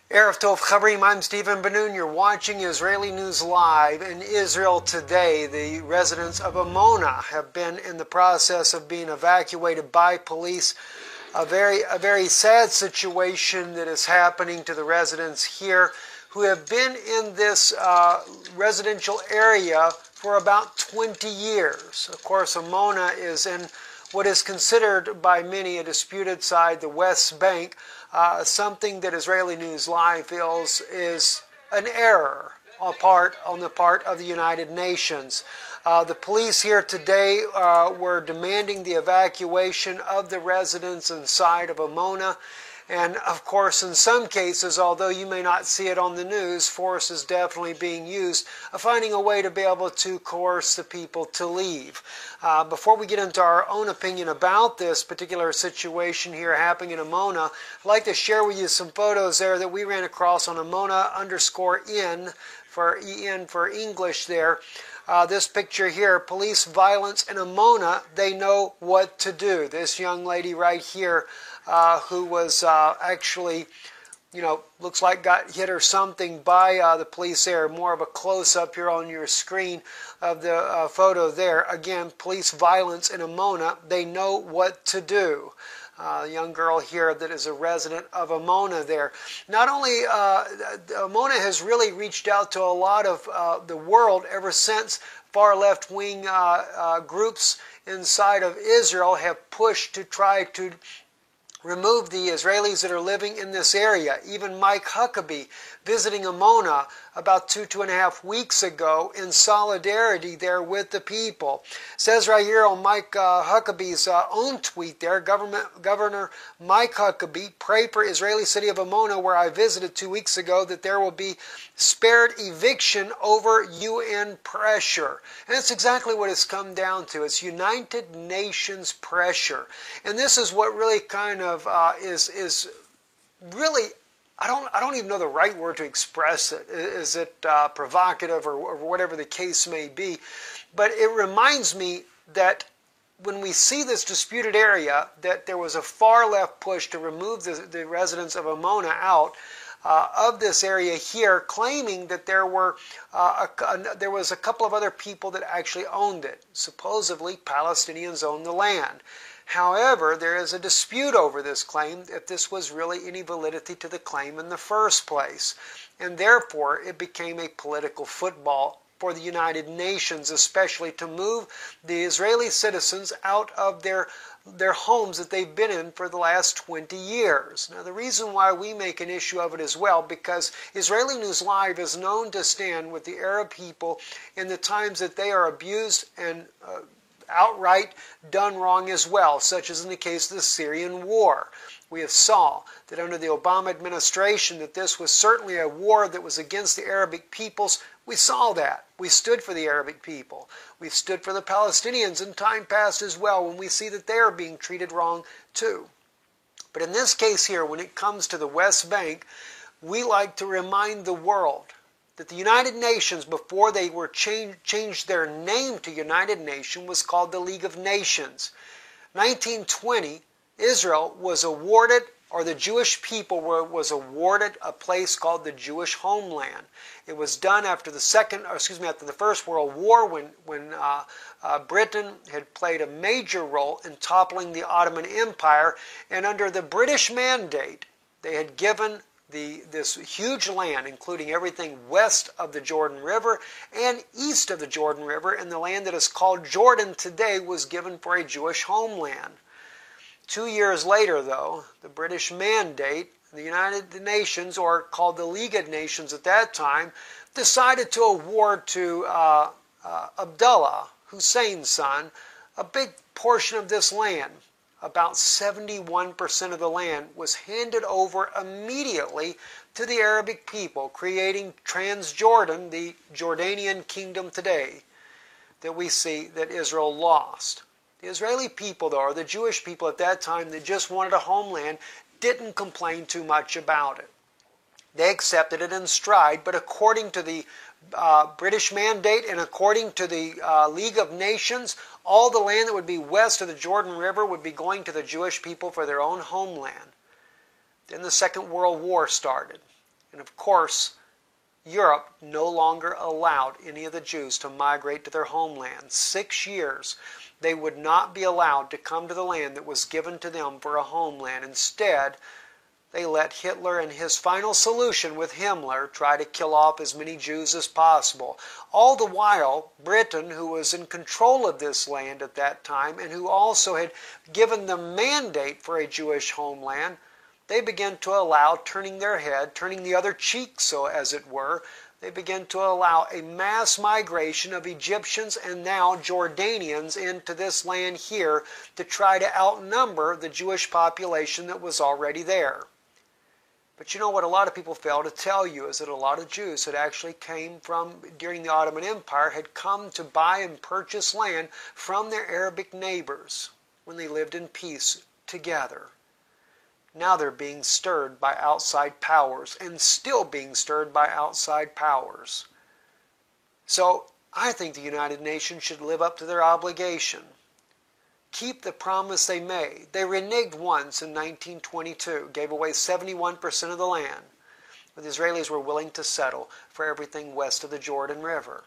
Erev Tov Chavrim, I'm Stephen Ben-Nun. You're watching Israeli News Live. In Israel today, the residents of Amona have been in the process of being evacuated by police. A very sad situation that is happening to the residents here who have been in this residential area for about 20 years. Of course, Amona is in what is considered by many a disputed side, the West Bank, something that Israeli News Live feels is an error on the part of the United Nations. The police here today were demanding the evacuation of the residents inside of Amona. And of course, in some cases, although you may not see it on the news, force is definitely being used, finding a way to be able to coerce the people to leave. Before we get into our own opinion about this particular situation here happening in Amona, I'd like to share with you some photos there that we ran across on Amona_in for EN for English there. This picture here, police violence in Amona, they know what to do. This young lady right here, who was actually, looks like got hit or something by the police there. More of a close-up here on your screen of the photo there. Again, police violence in Amona, they know what to do. A young girl here that is a resident of Amona there. Not only, Amona has really reached out to a lot of the world ever since far left-wing groups inside of Israel have pushed to try to remove the Israelis that are living in this area. Even Mike Huckabee visiting Amona about two and a half weeks ago in solidarity there with the people. It says right here on Mike Huckabee's own tweet there, Governor Mike Huckabee, pray for Israeli city of Amona where I visited 2 weeks ago that there will be spared eviction over UN pressure. And that's exactly what it's come down to. It's United Nations pressure. And this is what really kind of is really, I don't even know the right word to express it. Is it provocative or whatever the case may be? But it reminds me that when we see this disputed area, that there was a far left push to remove the residents of Amona out of this area here, claiming that there was a couple of other people that actually owned it. Supposedly, Palestinians owned the land. However, there is a dispute over this claim, if this was really any validity to the claim in the first place. And therefore, it became a political football for the United Nations, especially to move the Israeli citizens out of their homes that they've been in for the last 20 years. Now, the reason why we make an issue of it as well, because Israeli News Live is known to stand with the Arab people in the times that they are abused and outright done wrong as well, such as in the case of the Syrian war. We have saw that under the Obama administration that this was certainly a war that was against the Arabic peoples. We saw that. We stood for the Arabic people. We've stood for the Palestinians in time past as well when we see that they are being treated wrong too. But in this case here, when it comes to the West Bank, we like to remind the world that the United Nations, before they were changed their name to United Nations, was called the League of Nations. 1920, Israel was awarded, or the Jewish people was awarded a place called the Jewish homeland. It was done after the First World War, when Britain had played a major role in toppling the Ottoman Empire, and under the British mandate, they had given this huge land, including everything west of the Jordan River and east of the Jordan River, and the land that is called Jordan today was given for a Jewish homeland. 2 years later, though, the British mandate, the United Nations, or called the League of Nations at that time, decided to award to Abdullah, Hussein's son, a big portion of this land. About 71% of the land was handed over immediately to the Arabic people, creating Transjordan, the Jordanian kingdom today, that we see that Israel lost. The Israeli people, though, or the Jewish people at that time that just wanted a homeland, didn't complain too much about it. They accepted it in stride, but according to the British mandate and according to the League of Nations, all the land that would be west of the Jordan River would be going to the Jewish people for their own homeland. Then the Second World War started. And of course, Europe no longer allowed any of the Jews to migrate to their homeland. 6 years they would not be allowed to come to the land that was given to them for a homeland. Instead, they let Hitler and his final solution with Himmler try to kill off as many Jews as possible. All the while, Britain, who was in control of this land at that time and who also had given the mandate for a Jewish homeland, they began to allow, turning their head, turning the other cheek, so as it were, they began to allow a mass migration of Egyptians and now Jordanians into this land here to try to outnumber the Jewish population that was already there. But you know what a lot of people fail to tell you is that a lot of Jews that actually came from, during the Ottoman Empire, had come to buy and purchase land from their Arabic neighbors when they lived in peace together. Now they're being stirred by outside powers and still being stirred by outside powers. So I think the United Nations should live up to their obligation. Keep the promise they made. They reneged once in 1922, gave away 71% of the land, but the Israelis were willing to settle for everything west of the Jordan River.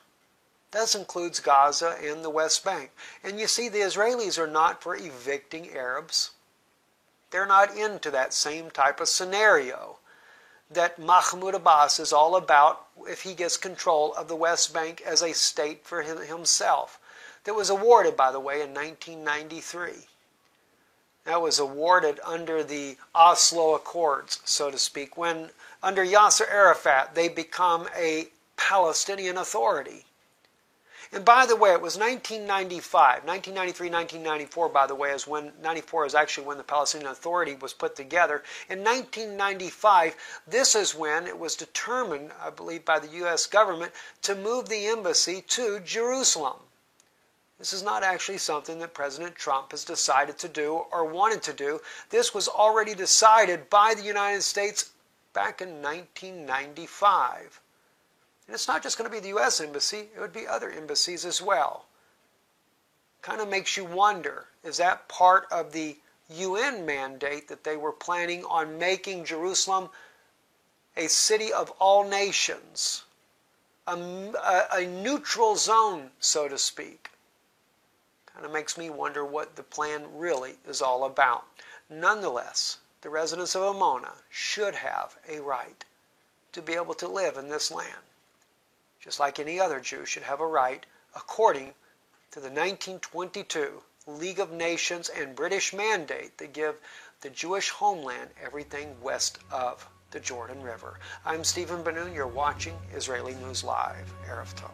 That includes Gaza and the West Bank. And you see, the Israelis are not for evicting Arabs. They're not into that same type of scenario that Mahmoud Abbas is all about if he gets control of the West Bank as a state for himself. That was awarded, by the way, in 1993. That was awarded under the Oslo Accords, so to speak, when under Yasser Arafat they become a Palestinian authority. And by the way, it was 1995, 1993, 1994, by the way, is when, 94 is actually when the Palestinian Authority was put together. In 1995, this is when it was determined, I believe, by the U.S. government to move the embassy to Jerusalem. This is not actually something that President Trump has decided to do or wanted to do. This was already decided by the United States back in 1995. And it's not just going to be the U.S. Embassy, it would be other embassies as well. Kind of makes you wonder, is that part of the UN mandate that they were planning on making Jerusalem a city of all nations, a neutral zone, so to speak? Kind of makes me wonder what the plan really is all about. Nonetheless, the residents of Amona should have a right to be able to live in this land, just like any other Jew should have a right, according to the 1922 League of Nations and British mandate that give the Jewish homeland everything west of the Jordan River. I'm Stephen Ben-Nun. You're watching Israeli News Live. Erev Tov.